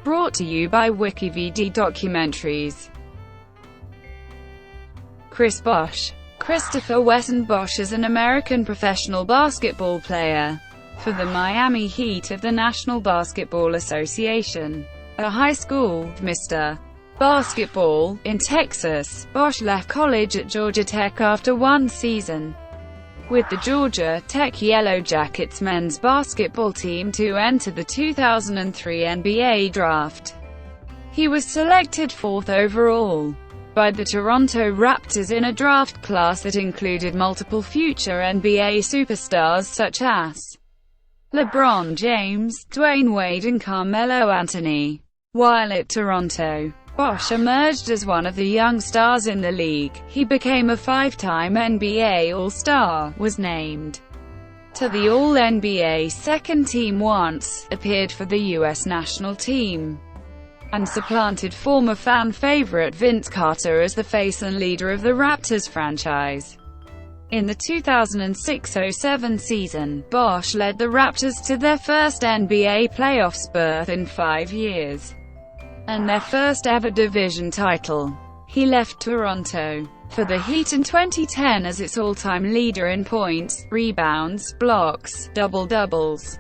Brought to you by WikiVidi Documentaries. Chris Bosh. Christopher Weston Bosh is an American professional basketball player for the Miami Heat of the National Basketball Association. A high school Mr. Basketball in Texas, Bosh left college at Georgia Tech after one season with the Georgia Tech Yellow Jackets men's basketball team to enter the 2003 NBA draft. He was selected 4th overall by the Toronto Raptors in a draft class that included multiple future NBA superstars such as LeBron James, Dwayne Wade and Carmelo Anthony. While at Toronto, Bosh emerged as one of the young stars in the league. He became a 5-time NBA All-Star, was named to the All-NBA second team once, appeared for the U.S. national team, and supplanted former fan favorite Vince Carter as the face and leader of the Raptors franchise. In the 2006-07 season, Bosh led the Raptors to their first NBA playoffs berth in 5 years, and their first ever division title. He left Toronto for the Heat in 2010 as its all-time leader in points, rebounds, blocks, double-doubles,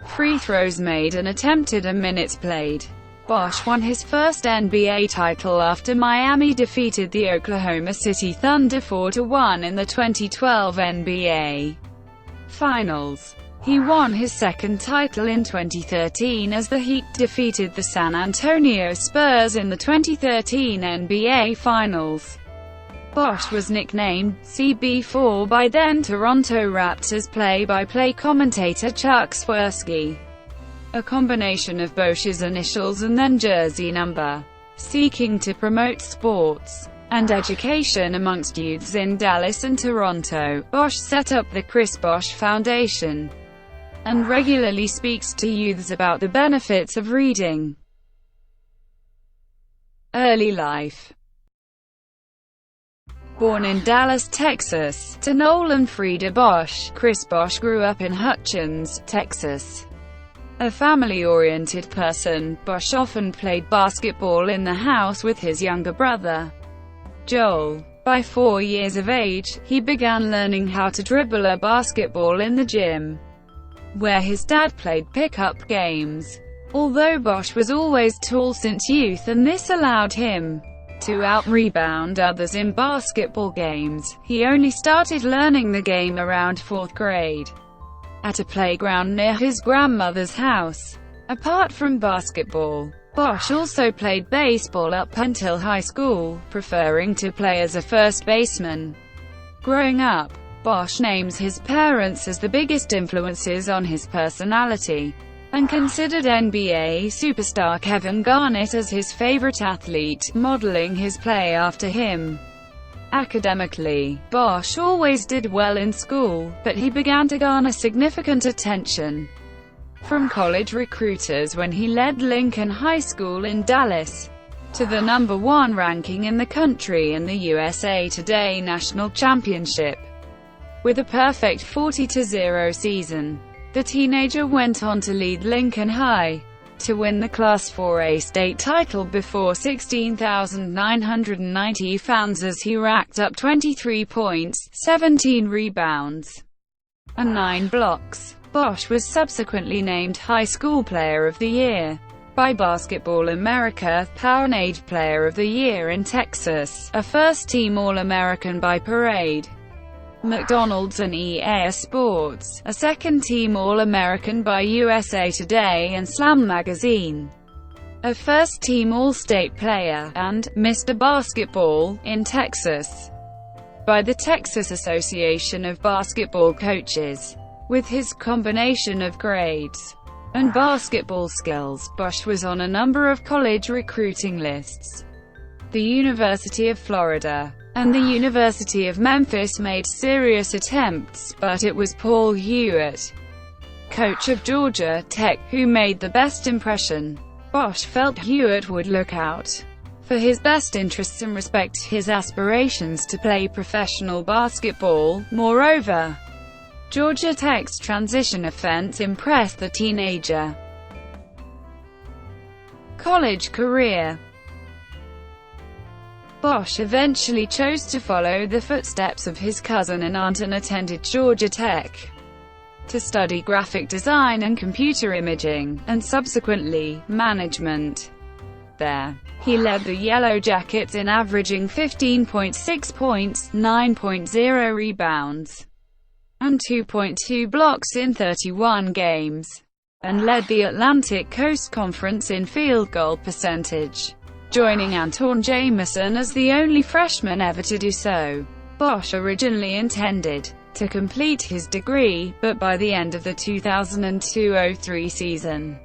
free throws made and attempted and minutes played. Bosh won his first NBA title after Miami defeated the Oklahoma City Thunder 4-1 in the 2012 NBA Finals. He won his second title in 2013 as the Heat defeated the San Antonio Spurs in the 2013 NBA Finals. Bosh was nicknamed CB4 by then Toronto Raptors play-by-play commentator Chuck Swirsky, a combination of Bosh's initials and then jersey number. Seeking to promote sports and education amongst youths in Dallas and Toronto, Bosh set up the Chris Bosh Foundation and regularly speaks to youths about the benefits of reading. Early life. Born in Dallas, Texas, to Noel and Frida Bosh, Chris Bosh grew up in Hutchins, Texas. A family-oriented person, Bosh often played basketball in the house with his younger brother, Joel. By 4 years of age, he began learning how to dribble a basketball in the gym, where his dad played pickup games. Although Bosh was always tall since youth and this allowed him to out-rebound others in basketball games, he only started learning the game around 4th grade, at a playground near his grandmother's house. Apart from basketball, Bosh also played baseball up until high school, preferring to play as a first baseman. Growing up, Bosh names his parents as the biggest influences on his personality, and considered NBA superstar Kevin Garnett as his favorite athlete, modeling his play after him. Academically, Bosh always did well in school, but he began to garner significant attention from college recruiters when he led Lincoln High School in Dallas to the #1 ranking in the country and the USA Today National Championship. With a perfect 40-0 season, the teenager went on to lead Lincoln High to win the Class 4A state title before 16,990 fans as he racked up 23 points, 17 rebounds, and 9 blocks. Bosh was subsequently named High School Player of the Year by Basketball America, Powerade Player of the Year in Texas, a first-team All-American by Parade, McDonald's and EA Sports, a second-team All-American by USA Today and Slam Magazine, a first-team All-State player, and Mr. Basketball in Texas by the Texas Association of Basketball Coaches. With his combination of grades and basketball skills, Bosh was on a number of college recruiting lists. The University of Florida and the University of Memphis made serious attempts, but it was Paul Hewitt, coach of Georgia Tech, who made the best impression. Bosh felt Hewitt would look out for his best interests and respect his aspirations to play professional basketball. Moreover, Georgia Tech's transition offense impressed the teenager. college career. BOSH eventually chose to follow the footsteps of his cousin and aunt and attended Georgia Tech to study graphic design and computer imaging, and subsequently, management. There, he led the Yellow Jackets in averaging 15.6 points, 9.0 rebounds, and 2.2 blocks in 31 games, and led the Atlantic Coast Conference in field goal percentage, joining Antawn Jamison as the only freshman ever to do so. BOSH originally intended to complete his degree, but by the end of the 2002-03 season,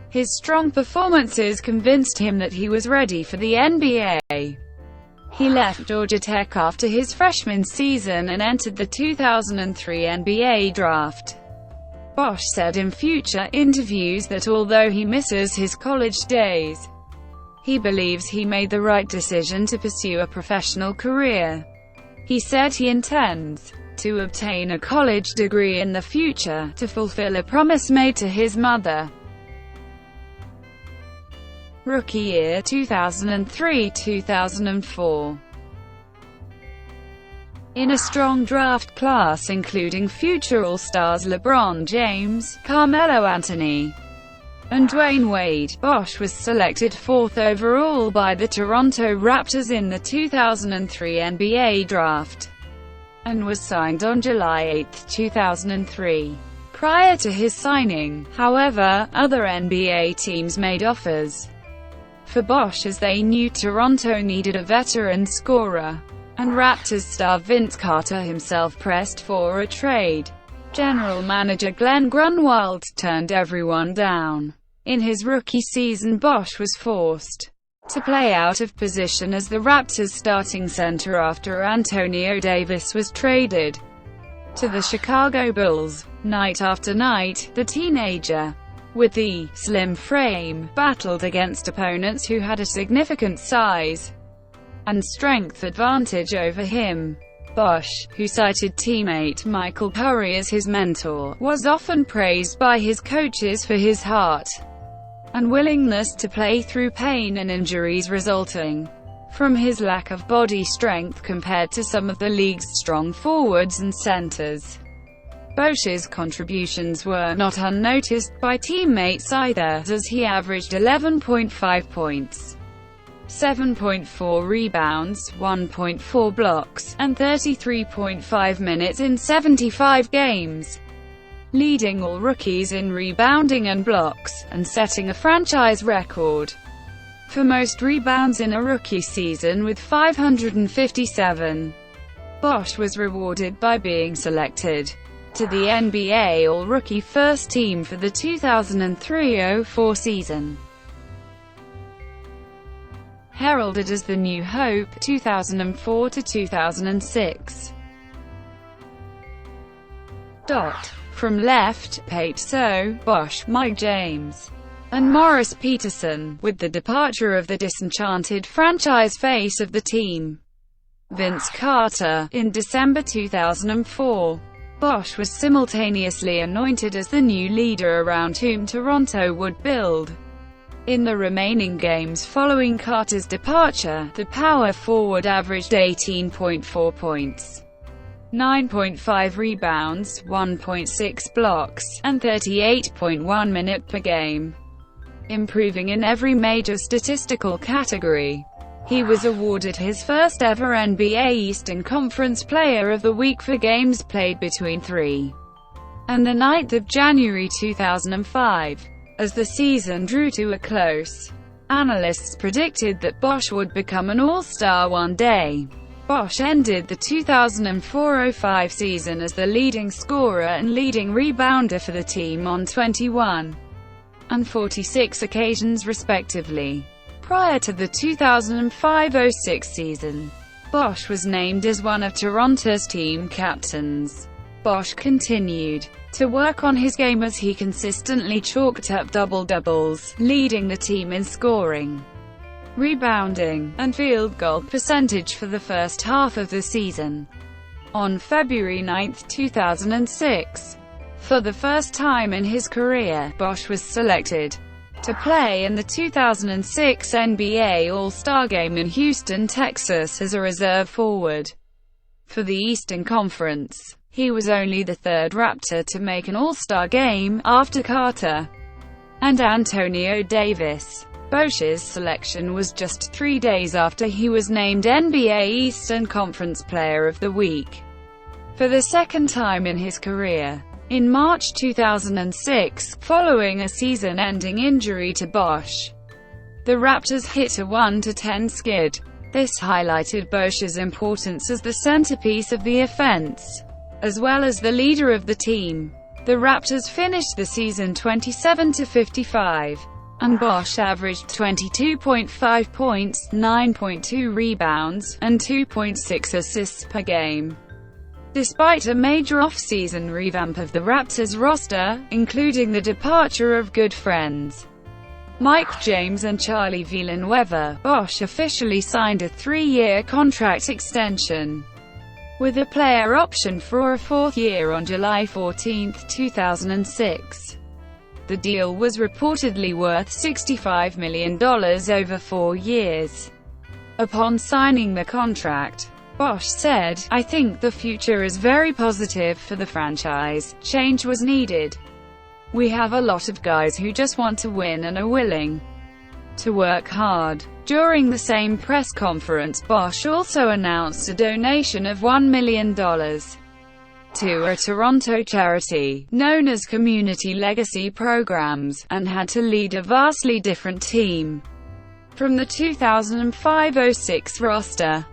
his strong performances convinced him that he was ready for the NBA. He left Georgia Tech after his freshman season and entered the 2003 NBA draft. BOSH said in future interviews that although he misses his college days, he believes he made the right decision to pursue a professional career. He said he intends to obtain a college degree in the future, to fulfill a promise made to his mother. Rookie year 2003-2004. In a strong draft class including future All-Stars LeBron James, Carmelo Anthony, and Dwayne Wade, BOSH was selected 4th overall by the Toronto Raptors in the 2003 NBA draft, and was signed on July 8, 2003. Prior to his signing, however, other NBA teams made offers for BOSH as they knew Toronto needed a veteran scorer, and Raptors star Vince Carter himself pressed for a trade. General manager Glenn Grunwald turned everyone down. In his rookie season, BOSH was forced to play out of position as the Raptors' starting center after Antonio Davis was traded to the Chicago Bulls. Night after night, the teenager, with the slim frame, battled against opponents who had a significant size and strength advantage over him. BOSH, who cited teammate Michael Curry as his mentor, was often praised by his coaches for his heart and willingness to play through pain and injuries resulting from his lack of body strength compared to some of the league's strong forwards and centers. BOSH's contributions were not unnoticed by teammates either, as he averaged 11.5 points, 7.4 rebounds, 1.4 blocks, and 33.5 minutes in 75 games, leading all rookies in rebounding and blocks, and setting a franchise record for most rebounds in a rookie season with 557. BOSH was rewarded by being selected to the NBA All-Rookie First Team for the 2003-04 season. Heralded as the New Hope, 2004-2006. From left, Pate So, BOSH, Mike James, and Morris Peterson, with the departure of the disenchanted franchise face of the team, Vince Carter, in December 2004. BOSH was simultaneously anointed as the new leader around whom Toronto would build. In the remaining games following Carter's departure, the power forward averaged 18.4 points, 9.5 rebounds, 1.6 blocks, and 38.1 minutes per game, improving in every major statistical category. He was awarded his first ever NBA Eastern Conference Player of the Week for games played between 3 and 9 January 2005. As the season drew to a close, analysts predicted that BOSH would become an All-Star one day. BOSH ended the 2004-05 season as the leading scorer and leading rebounder for the team on 21 and 46 occasions respectively. Prior to the 2005-06 season, BOSH was named as one of Toronto's team captains. BOSH continued to work on his game as he consistently chalked up double-doubles, leading the team in scoring, rebounding, and field goal percentage for the first half of the season. On February 9, 2006, for the first time in his career, BOSH was selected to play in the 2006 NBA All-Star Game in Houston, Texas as a reserve forward for the Eastern Conference. He was only the third Raptor to make an All-Star Game, after Carter and Antonio Davis. BOSH's selection was just 3 days after he was named NBA Eastern Conference Player of the Week for the second time in his career. In March 2006, following a season-ending injury to BOSH, the Raptors hit a 1-10 skid. This highlighted BOSH's importance as the centerpiece of the offense, as well as the leader of the team. The Raptors finished the season 27-55, and BOSH averaged 22.5 points, 9.2 rebounds, and 2.6 assists per game. Despite a major off-season revamp of the Raptors roster, including the departure of good friends Mike James and Charlie Villanueva, BOSH officially signed a 3-year contract extension with a player option for a 4th year on July 14, 2006. The deal was reportedly worth $65 million over 4 years. Upon signing the contract, BOSH said, "I think the future is very positive for the franchise. Change was needed. We have a lot of guys who just want to win and are willing to work hard." During the same press conference, BOSH also announced a donation of $1 million to a Toronto charity, known as Community Legacy Programs, and had to lead a vastly different team from the 2005-06 roster.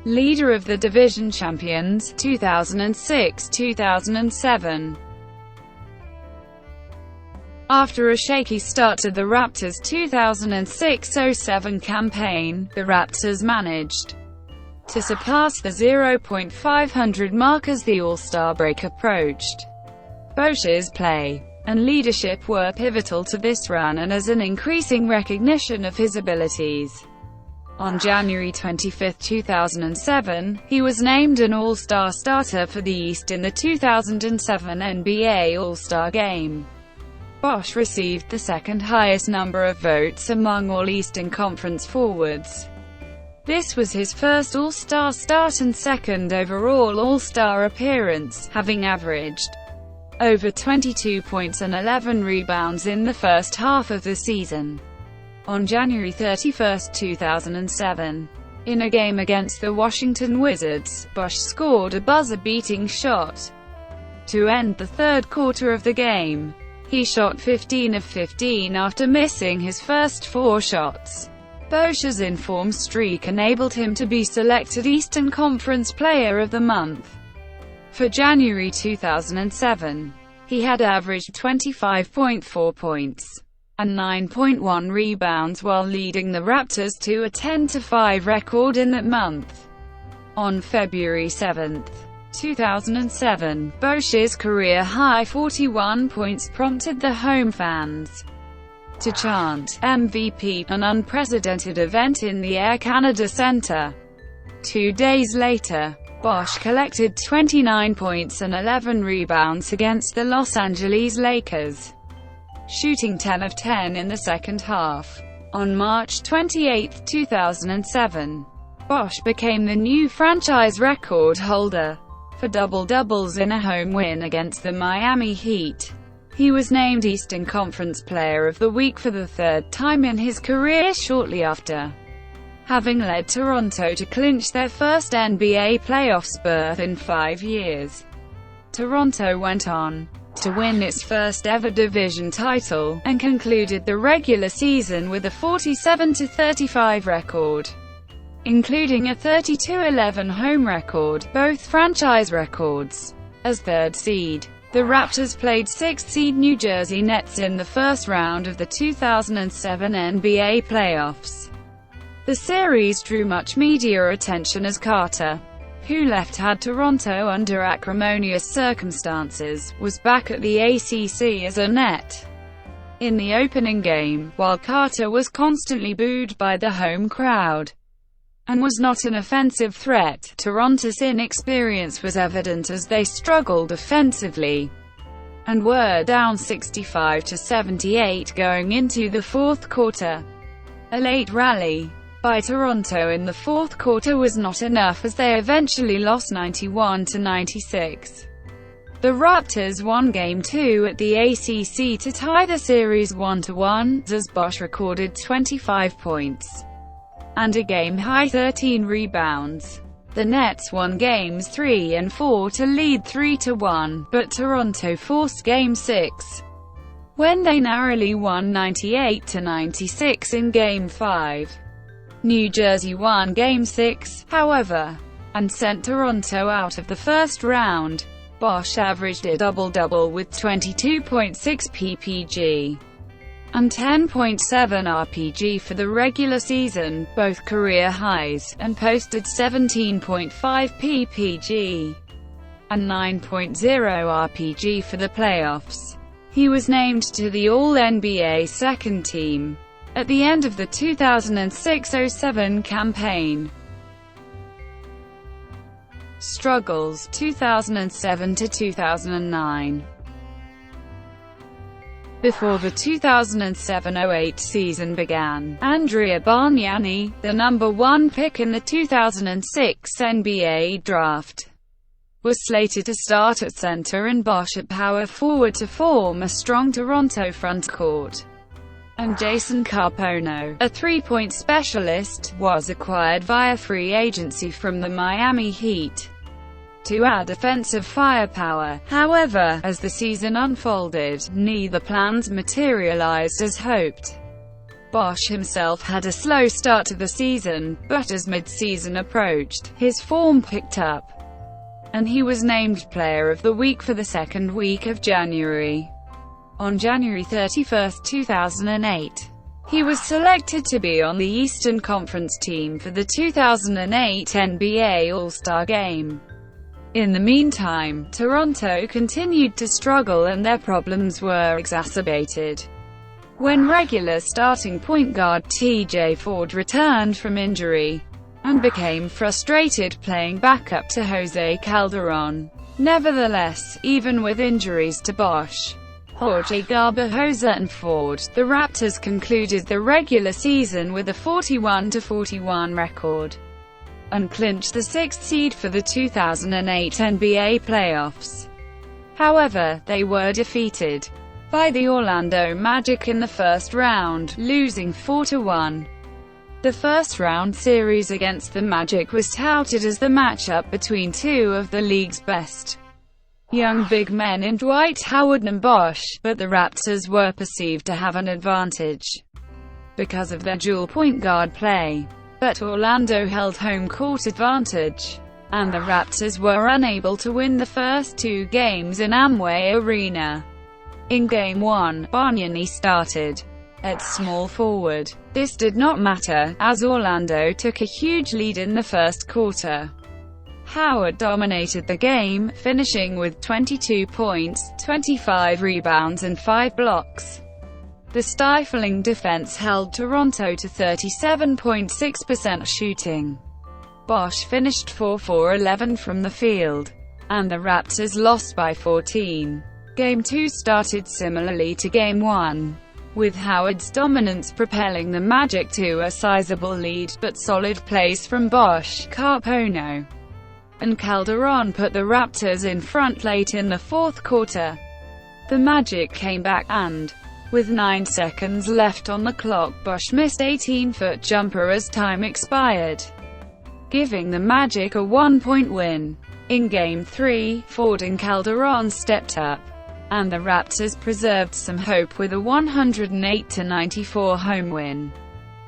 Leader of the division champions, 2006-2007. After a shaky start to the Raptors' 2006-07 campaign, the Raptors managed to surpass the 0.500 mark as the All-Star break approached. BOSH's play and leadership were pivotal to this run and as an increasing recognition of his abilities. On January 25, 2007, he was named an All-Star starter for the East in the 2007 NBA All-Star Game. BOSH received the second highest number of votes among all Eastern Conference forwards. This was his first All-Star start and second overall All-Star appearance, having averaged over 22 points and 11 rebounds in the first half of the season. On January 31, 2007, in a game against the Washington Wizards, BOSH scored a buzzer-beating shot to end the third quarter of the game. He shot 15 of 15 after missing his first 4 shots. BOSH's informed streak enabled him to be selected Eastern Conference Player of the Month. For January 2007, he had averaged 25.4 points and 9.1 rebounds while leading the Raptors to a 10-5 record in that month. On February 7, 2007, BOSH's career-high 41 points prompted the home fans to chant MVP, an unprecedented event in the Air Canada Centre. 2 days later, BOSH collected 29 points and 11 rebounds against the Los Angeles Lakers, shooting 10 of 10 in the second half. On March 28, 2007, BOSH became the new franchise record holder for double-doubles in a home win against the Miami Heat. He was named Eastern Conference Player of the Week for the third time in his career shortly after having led Toronto to clinch their first NBA playoffs berth in 5 years. Toronto went on to win its first ever division title, and concluded the regular season with a 47-35 record, including a 32-11 home record, both franchise records. As third seed, the Raptors played 6th seed New Jersey Nets in the first round of the 2007 NBA playoffs. The series drew much media attention as Carter, who had Toronto under acrimonious circumstances, was back at the ACC as a Net. In the opening game, while Carter was constantly booed by the home crowd and was not an offensive threat, Toronto's inexperience was evident as they struggled offensively. and were down 65-78 going into the fourth quarter. A late rally by Toronto in the fourth quarter was not enough, as they eventually lost 91-96. The Raptors won Game 2 at the ACC to tie the series 1-1, as BOSH recorded 25 points and a game-high 13 rebounds. The Nets won Games 3 and 4 to lead 3-1, but Toronto forced Game 6, when they narrowly won 98-96 in Game 5. New Jersey won Game 6, however, and sent Toronto out of the first round. BOSH averaged a double-double with 22.6 ppg and 10.7 rpg for the regular season, both career highs, and posted 17.5 ppg and 9.0 rpg for the playoffs. He was named to the All-NBA second team at the end of the 2006-07 campaign. Struggles 2007-2009. Before the 2007-08 season began, Andrea Bargnani, the number 1 pick in the 2006 NBA draft, was slated to start at center and BOSH at power forward to form a strong Toronto frontcourt. And Jason Carpono, a three-point specialist, was acquired via free agency from the Miami Heat to add offensive firepower. However, as the season unfolded, neither plans materialized as hoped. BOSH himself had a slow start to the season, but as mid-season approached, his form picked up, and he was named Player of the Week for the second week of January. On January 31, 2008, he was selected to be on the Eastern Conference team for the 2008 NBA All-Star Game. In the meantime, Toronto continued to struggle, and their problems were exacerbated when regular starting point guard TJ Ford returned from injury and became frustrated playing backup to Jose Calderon. Nevertheless, even with injuries to BOSH, Jorge Garbajosa and Ford, the Raptors concluded the regular season with a 41-41 record and clinched the 6th seed for the 2008 NBA playoffs. However, they were defeated by the Orlando Magic in the first round, losing 4-1. The first-round series against the Magic was touted as the matchup between two of the league's best young big men in Dwight Howard and BOSH, but the Raptors were perceived to have an advantage because of their dual point guard play. But Orlando held home court advantage, and the Raptors were unable to win the first two games in Amway Arena. In Game 1, Bargnani started at small forward. This did not matter, as Orlando took a huge lead in the first quarter. Howard dominated the game, finishing with 22 points, 25 rebounds and 5 blocks. The stifling defense held Toronto to 37.6% shooting. BOSH finished 4-for-11 from the field, and the Raptors lost by 14. Game 2 started similarly to Game 1, with Howard's dominance propelling the Magic to a sizable lead, but solid plays from BOSH, Carpono, and Calderon put the Raptors in front late in the fourth quarter. The Magic came back and, with 9 seconds left on the clock, BOSH missed 18-foot jumper as time expired, giving the Magic a 1-point win. In Game 3, Ford and Calderon stepped up, and the Raptors preserved some hope with a 108-94 home win.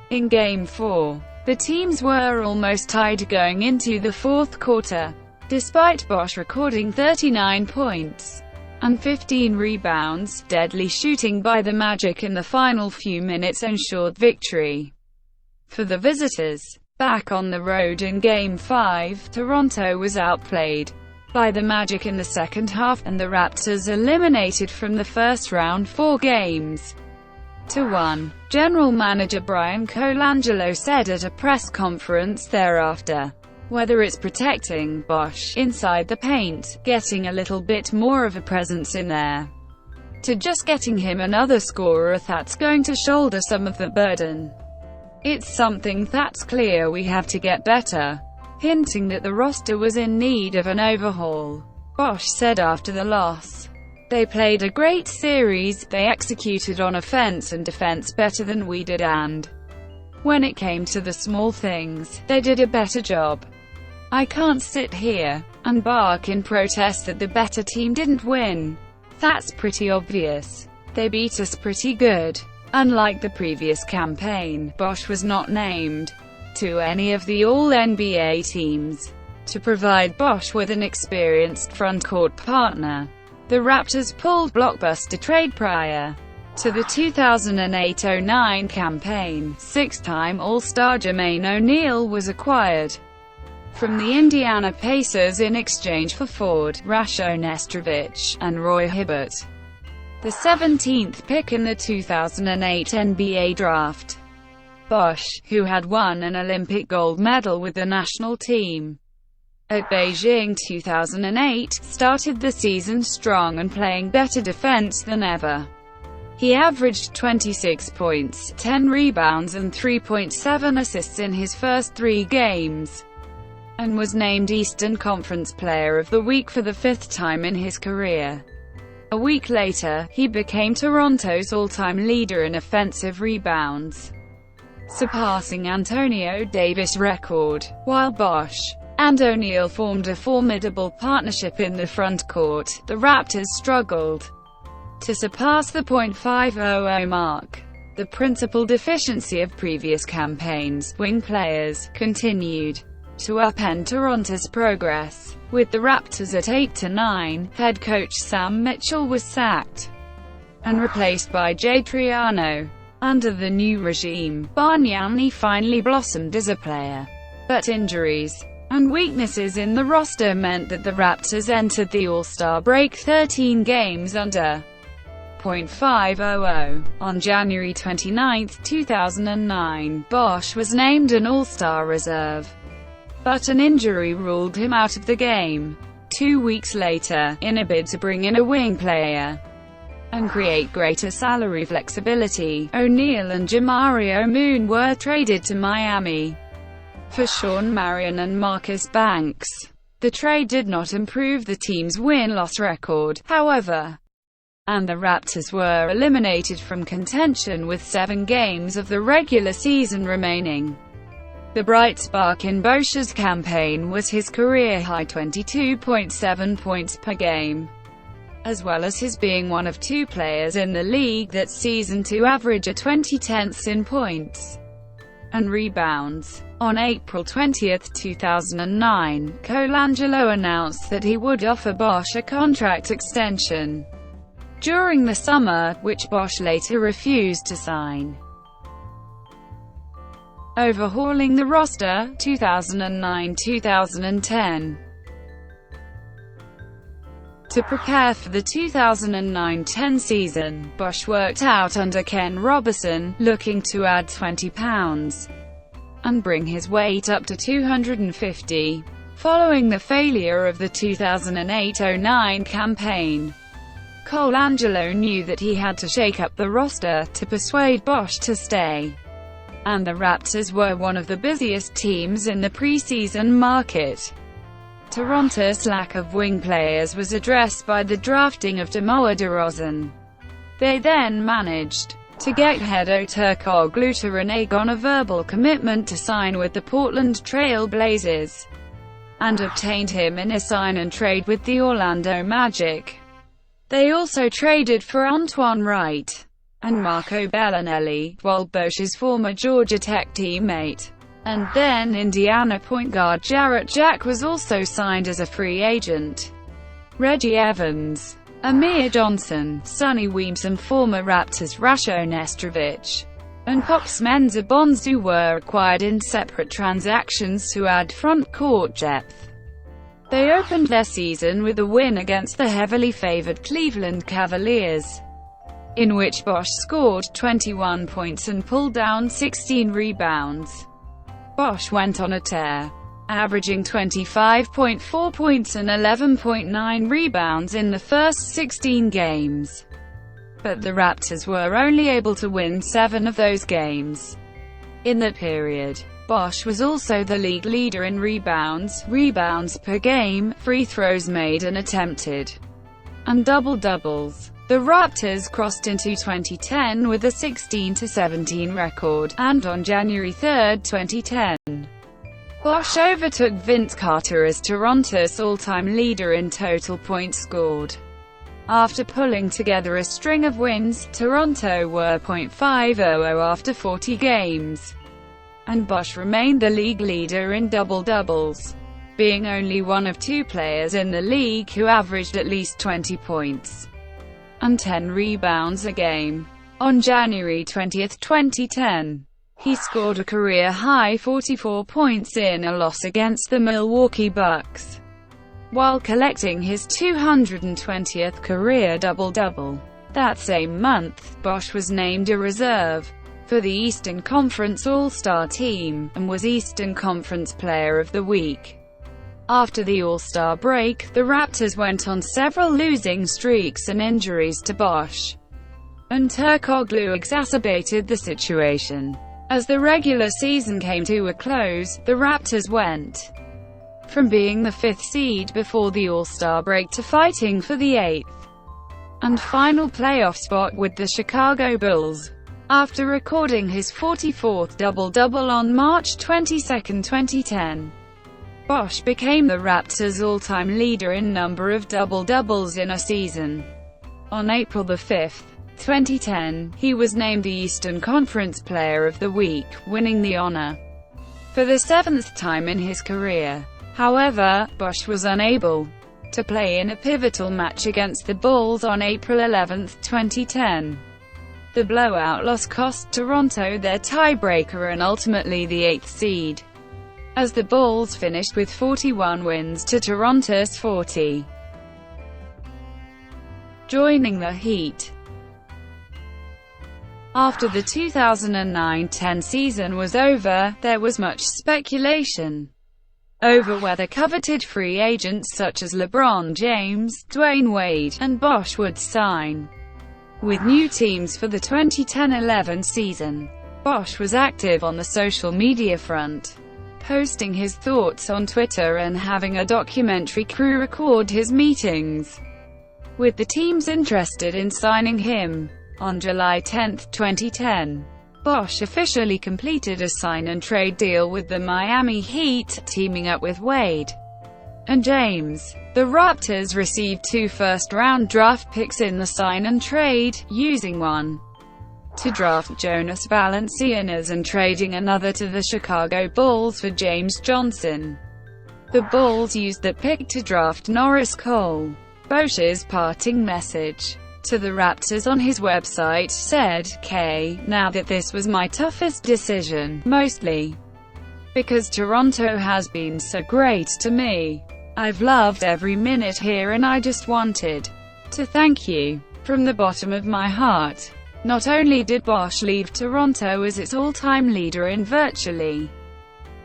In Game 4, the teams were almost tied going into the fourth quarter, despite BOSH recording 39 points and 15 rebounds. Deadly shooting by the Magic in the final few minutes ensured victory for the visitors. Back on the road in Game 5, Toronto was outplayed by the Magic in the second half, and the Raptors eliminated from the first round 4-1. General Manager Brian Colangelo said at a press conference thereafter, "Whether it's protecting BOSH inside the paint, getting a little bit more of a presence in there, to just getting him another scorer that's going to shoulder some of the burden. It's something that's clear we have to get better, hinting that the roster was in need of an overhaul. BOSH said after the loss, "They played a great series, they executed on offense and defense better than we did, and when it came to the small things, they did a better job. I can't sit here and bark in protest that the better team didn't win. That's pretty obvious. They beat us pretty good." Unlike the previous campaign, BOSH was not named to any of the All-NBA teams to provide BOSH with an experienced frontcourt partner. The Raptors pulled blockbuster trade prior to the 2008-09 campaign. Six-time All-Star Jermaine O'Neal was acquired from the Indiana Pacers in exchange for Ford, Rasho Nestrovic, and Roy Hibbert, the 17th pick in the 2008 NBA draft. BOSH, who had won an Olympic gold medal with the national team at Beijing 2008, started the season strong and playing better defense than ever. He averaged 26 points, 10 rebounds and 3.7 assists in his first 3 games, and was named Eastern Conference Player of the Week for the 5th time in his career. A week later, he became Toronto's all-time leader in offensive rebounds, surpassing Antonio Davis' record. While BOSH and O'Neal formed a formidable partnership in the frontcourt, the Raptors struggled to surpass the .500 mark. The principal deficiency of previous campaigns, wing players, continued to upend Toronto's progress. With the Raptors at 8-9, head coach Sam Mitchell was sacked and replaced by Jay Triano. Under the new regime, Bargnani finally blossomed as a player, but injuries and weaknesses in the roster meant that the Raptors entered the All-Star break 13 games under .500. On January 29, 2009, BOSH was named an All-Star reserve, but an injury ruled him out of the game. 2 weeks later, in a bid to bring in a wing player and create greater salary flexibility, O'Neal and Jamario Moon were traded to Miami for Sean Marion and Marcus Banks. The trade did not improve the team's win-loss record, however, and the Raptors were eliminated from contention with 7 games of the regular season remaining. The bright spark in BOSH's campaign was his career-high 22.7 points per game, as well as his being one of 2 players in the league that season to average a 20/10 in points and rebounds. On April 20, 2009, Colangelo announced that he would offer BOSH a contract extension during the summer, which BOSH later refused to sign. Overhauling the roster, 2009-2010. To prepare for the 2009-10 season, BOSH worked out under Ken Roberson, looking to add 20 pounds and bring his weight up to 250. Following the failure of the 2008-09 campaign, Colangelo knew that he had to shake up the roster to persuade BOSH to stay, and the Raptors were one of the busiest teams in the preseason market. Toronto's lack of wing players was addressed by the drafting of DeMar DeRozan. They then managed to get Hedo Turkoglu to renege on a verbal commitment to sign with the Portland Trail Blazers, and obtained him in a sign-and-trade with the Orlando Magic. They also traded for Antoine Wright and Marco Bellinelli, while BOSH's former Georgia Tech teammate and then Indiana point guard Jarrett Jack was also signed as a free agent. Reggie Evans, Amir Johnson, Sonny Weems and former Raptors Rasho Nestrovic and Pops Mensa Bonsu were acquired in separate transactions to add front court depth. They opened their season with a win against the heavily favored Cleveland Cavaliers, in which BOSH scored 21 points and pulled down 16 rebounds. BOSH went on a tear, averaging 25.4 points and 11.9 rebounds in the first 16 games. but the Raptors were only able to win 7 of those games. In that period, BOSH was also the league leader in rebounds per game, free throws made and attempted, and double-doubles. The Raptors crossed into 2010 with a 16-17 record, and on January 3, 2010, BOSH overtook Vince Carter as Toronto's all-time leader in total points scored. After pulling together a string of wins, Toronto were .500 after 40 games, and BOSH remained the league leader in double-doubles, being only one of 2 players in the league who averaged at least 20 points and 10 rebounds a game. On January 20, 2010, he scored a career-high 44 points in a loss against the Milwaukee Bucks, while collecting his 220th career double-double. That same month, BOSH was named a reserve for the Eastern Conference All-Star team, and was Eastern Conference Player of the Week. After the All-Star break, the Raptors went on several losing streaks, and injuries to BOSH and Turkoglu exacerbated the situation. As the regular season came to a close, the Raptors went from being the 5th seed before the All-Star break to fighting for the 8th and final playoff spot with the Chicago Bulls. After recording his 44th double-double on March 22, 2010, BOSH became the Raptors' all-time leader in number of double-doubles in a season. On April 5, 2010, he was named the Eastern Conference Player of the Week, winning the honor for the 7th time in his career. However, BOSH was unable to play in a pivotal match against the Bulls on April 11, 2010. The blowout loss cost Toronto their tiebreaker and ultimately the 8th seed, as the Bulls finished with 41 wins to Toronto's 40. Joining the Heat. After the 2009-10 season was over, there was much speculation over whether coveted free agents such as LeBron James, Dwayne Wade, and BOSH would sign with new teams for the 2010-11 season. BOSH was active on the social media front, posting his thoughts on Twitter and having a documentary crew record his meetings with the teams interested in signing him. On July 10, 2010, BOSH officially completed a sign-and-trade deal with the Miami Heat, teaming up with Wade and James. The Raptors received 2 first-round draft picks in the sign-and-trade, using one to draft Jonas Valanciunas and trading another to the Chicago Bulls for James Johnson. The Bulls used the pick to draft Norris Cole. BOSH's parting message to the Raptors on his website said, now that this was my toughest decision, mostly because Toronto has been so great to me. I've loved every minute here and I just wanted to thank you from the bottom of my heart. Not only did BOSH leave Toronto as its all-time leader in virtually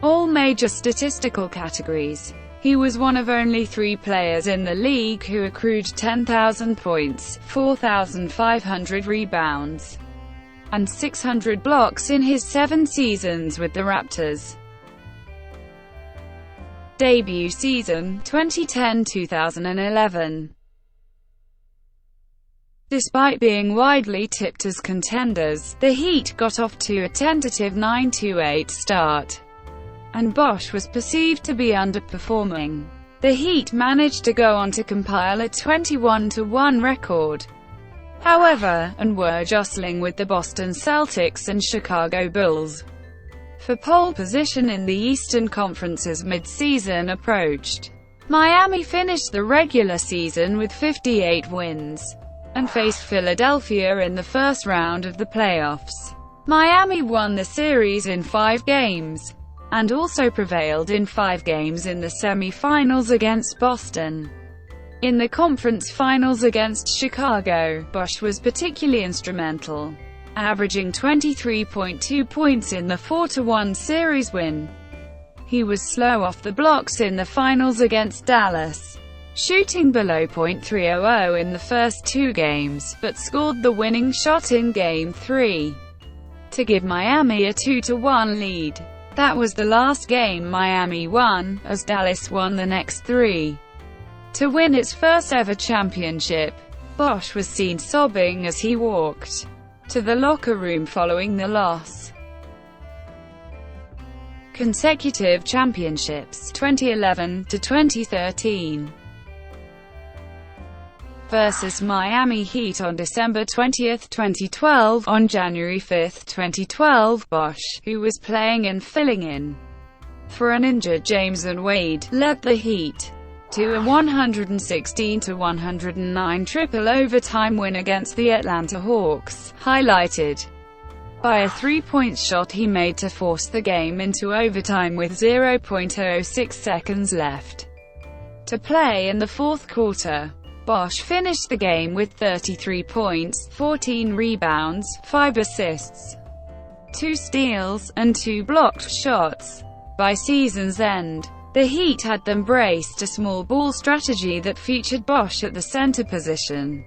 all major statistical categories, he was one of only 3 players in the league who accrued 10,000 points, 4,500 rebounds, and 600 blocks in his 7 seasons with the Raptors. Debut season, 2010-2011. Despite being widely tipped as contenders, the Heat got off to a tentative 9-8 start, and BOSH was perceived to be underperforming. The Heat managed to go on to compile a 21-1 record, however, and were jostling with the Boston Celtics and Chicago Bulls for pole position in the Eastern Conference as mid-season approached. Miami finished the regular season with 58 wins, and faced Philadelphia in the first round of the playoffs. Miami won the series in 5 games, and also prevailed in 5 games in the semi-finals against Boston. In the conference finals against Chicago, BOSH was particularly instrumental, averaging 23.2 points in the 4-1 series win. He was slow off the blocks in the finals against Dallas, shooting below .300 in the first 2 games, but scored the winning shot in Game 3 to give Miami a 2-1 lead. That was the last game Miami won, as Dallas won the next 3 to win its first ever championship. BOSH was seen sobbing as he walked to the locker room following the loss. Consecutive championships 2011 to 2013 versus Miami Heat on December 20, 2012. On January 5, 2012, BOSH, who was playing and filling in for an injured James and Wade, led the Heat to a 116-109 triple overtime win against the Atlanta Hawks, highlighted by a three-point shot he made to force the game into overtime with 0.06 seconds left to play in the fourth quarter. BOSH finished the game with 33 points, 14 rebounds, 5 assists, 2 steals, and 2 blocked shots. By season's end, the Heat had embraced a small ball strategy that featured BOSH at the center position.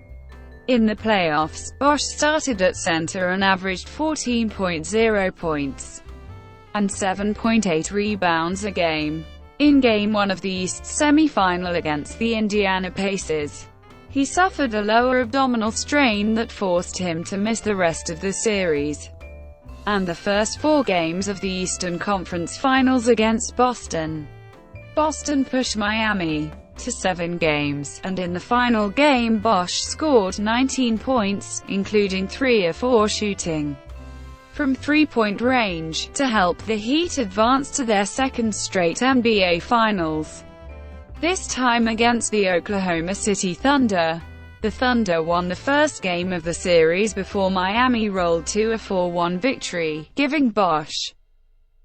In the playoffs, BOSH started at center and averaged 14.0 points and 7.8 rebounds a game. In Game 1 of the East semifinal against the Indiana Pacers, he suffered a lower abdominal strain that forced him to miss the rest of the series and the first 4 games of the Eastern Conference Finals against Boston. Boston pushed Miami to 7 games, and in the final game BOSH scored 19 points, including 3 of 4 shooting from three-point range, to help the Heat advance to their second straight NBA Finals, this time against the Oklahoma City Thunder. The Thunder won the first game of the series before Miami rolled to a 4-1 victory, giving BOSH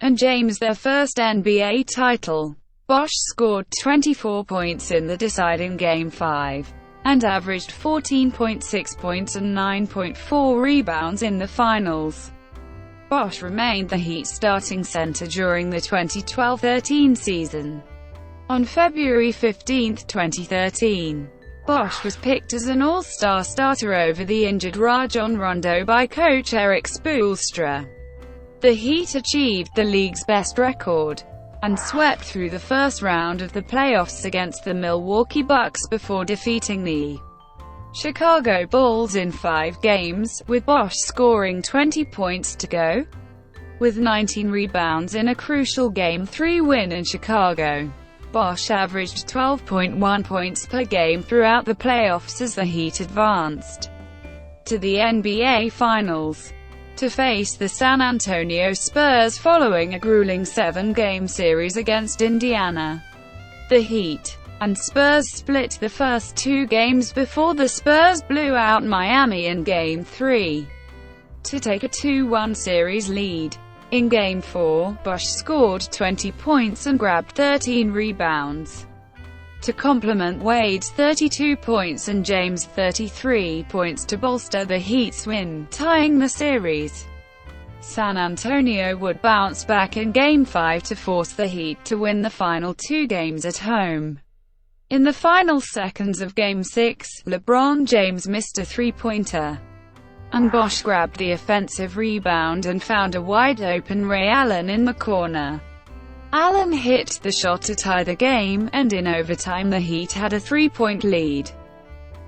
and James their first NBA title. BOSH scored 24 points in the deciding Game 5, and averaged 14.6 points and 9.4 rebounds in the finals. BOSH remained the Heat's starting center during the 2012-13 season. On February 15, 2013, BOSH was picked as an All-Star starter over the injured Rajon Rondo by coach Erik Spoelstra. The Heat achieved the league's best record and swept through the first round of the playoffs against the Milwaukee Bucks before defeating the Chicago Bulls in 5 games, with BOSH scoring 20 points to go, with 19 rebounds in a crucial Game 3 win in Chicago. BOSH averaged 12.1 points per game throughout the playoffs as the Heat advanced to the NBA Finals to face the San Antonio Spurs following a grueling 7-game series against Indiana. The Heat and Spurs split the first 2 games before the Spurs blew out Miami in Game 3 to take a 2-1 series lead. In Game 4, BOSH scored 20 points and grabbed 13 rebounds to complement Wade's 32 points and James' 33 points to bolster the Heat's win, tying the series. San Antonio would bounce back in Game 5 to force the Heat to win the final 2 games at home. In the final seconds of Game 6, LeBron James missed a three-pointer, and BOSH grabbed the offensive rebound and found a wide-open Ray Allen in the corner. Allen hit the shot to tie the game, and in overtime the Heat had a 3-point lead.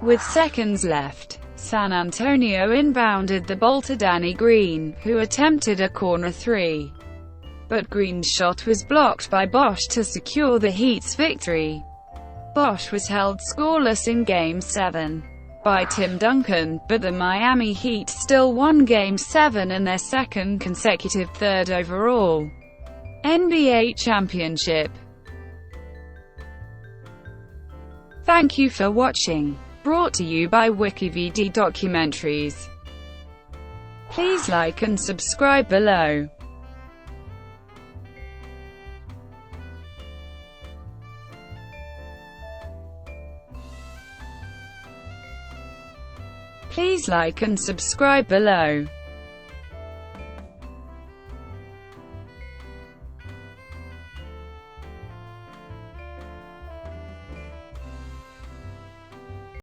With seconds left, San Antonio inbounded the ball to Danny Green, who attempted a corner 3. But Green's shot was blocked by BOSH to secure the Heat's victory. BOSH was held scoreless in Game 7 by Tim Duncan, but the Miami Heat still won Game 7 and their second consecutive third overall NBA championship. Thank you for watching. Brought to you by WikiVidi Documentaries. Please like and subscribe below. Please like and subscribe below.